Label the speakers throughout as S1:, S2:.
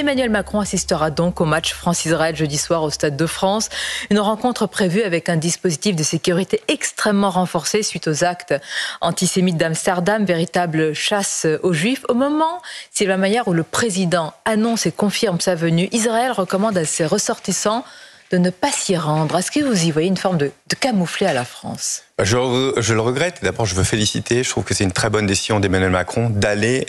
S1: Emmanuel Macron assistera donc au match France-Israël jeudi soir au Stade de France. Une rencontre prévue avec un dispositif de sécurité extrêmement renforcé suite aux actes antisémites d'Amsterdam, véritable chasse aux Juifs. Au moment, Sylvain Maillard, où le président annonce et confirme sa venue, Israël recommande à ses ressortissants de ne pas s'y rendre. Est-ce que vous y voyez une forme de camouflet à la France ?
S2: Je le regrette. D'abord, je veux féliciter. Je trouve que c'est une très bonne décision d'Emmanuel Macron d'aller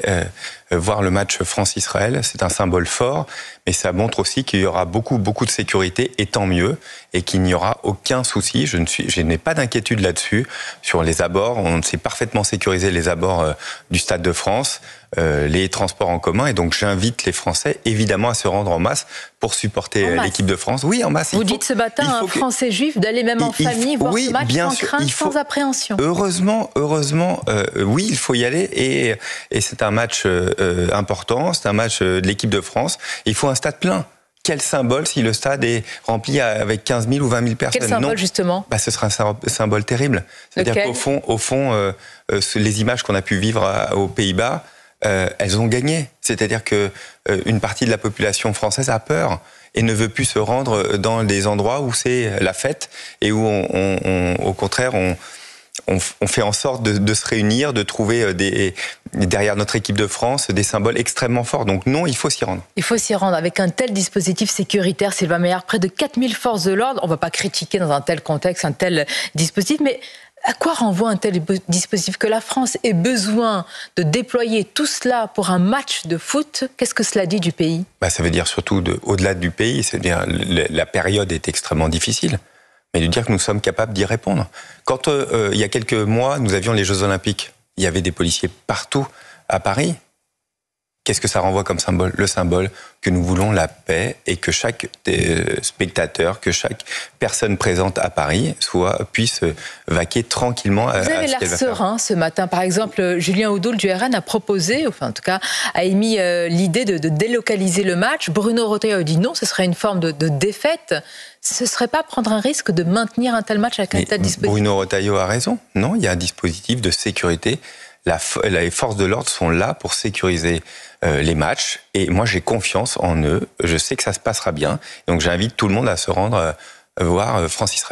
S2: voir le match France-Israël. C'est un symbole fort, mais ça montre aussi qu'il y aura beaucoup de sécurité, et tant mieux, et qu'il n'y aura aucun souci. Je n'ai pas d'inquiétude là-dessus. Sur les abords, on sait parfaitement sécuriser les abords du Stade de France, les transports en commun, et donc j'invite les Français, évidemment, à se rendre en masse pour supporter l'équipe de France. Oui, en masse.
S1: Vous dites ce matin à un Français juif d'aller même en famille voir ce match sans crainte, sans appréhension.
S2: Heureusement, oui, il faut y aller, et c'est un match important, c'est un match de l'équipe de France. Il faut un stade plein. Quel symbole si le stade est rempli avec 15 000 ou 20 000 personnes?
S1: Quel symbole, justement?
S2: Ce sera un symbole terrible. C'est-à-dire qu'au fond, les images qu'on a pu vivre aux Pays-Bas, elles ont gagné. C'est-à-dire qu'une partie de la population française a peur et ne veut plus se rendre dans des endroits où c'est la fête et où, au contraire, on fait en sorte de se réunir, de trouver derrière notre équipe de France des symboles extrêmement forts. Donc non, il faut s'y rendre.
S1: Il faut s'y rendre avec un tel dispositif sécuritaire, Sylvain Maillard, près de 4000 forces de l'ordre. On ne va pas critiquer dans un tel contexte, un tel dispositif, mais à quoi renvoie un tel dispositif? Que la France ait besoin de déployer tout cela pour un match de foot, qu'est-ce que cela dit du pays?
S2: Ça veut dire surtout, au-delà du pays, c'est-à-dire la période est extrêmement difficile. Mais de dire que nous sommes capables d'y répondre. Quand il y a quelques mois, nous avions les Jeux Olympiques, il y avait des policiers partout à Paris. Qu'est-ce que ça renvoie comme symbole? Le symbole que nous voulons la paix et que chaque spectateur, que chaque personne présente à Paris puisse vaquer tranquillement à ce qu'elle va faire.
S1: Vous avez l'air serein ce matin. Par exemple, Julien Audoul du RN a proposé, enfin en tout cas, a émis l'idée de délocaliser le match. Bruno Retailleau a dit non, ce serait une forme de défaite. Ce ne serait pas prendre un risque de maintenir un tel match avec un tel dispositif?
S2: Bruno Retailleau a raison. Non, il y a un dispositif de sécurité. Les forces de l'ordre sont là pour sécuriser les matchs. Et moi, j'ai confiance en eux. Je sais que ça se passera bien. Donc, j'invite tout le monde à se rendre voir France-Israël.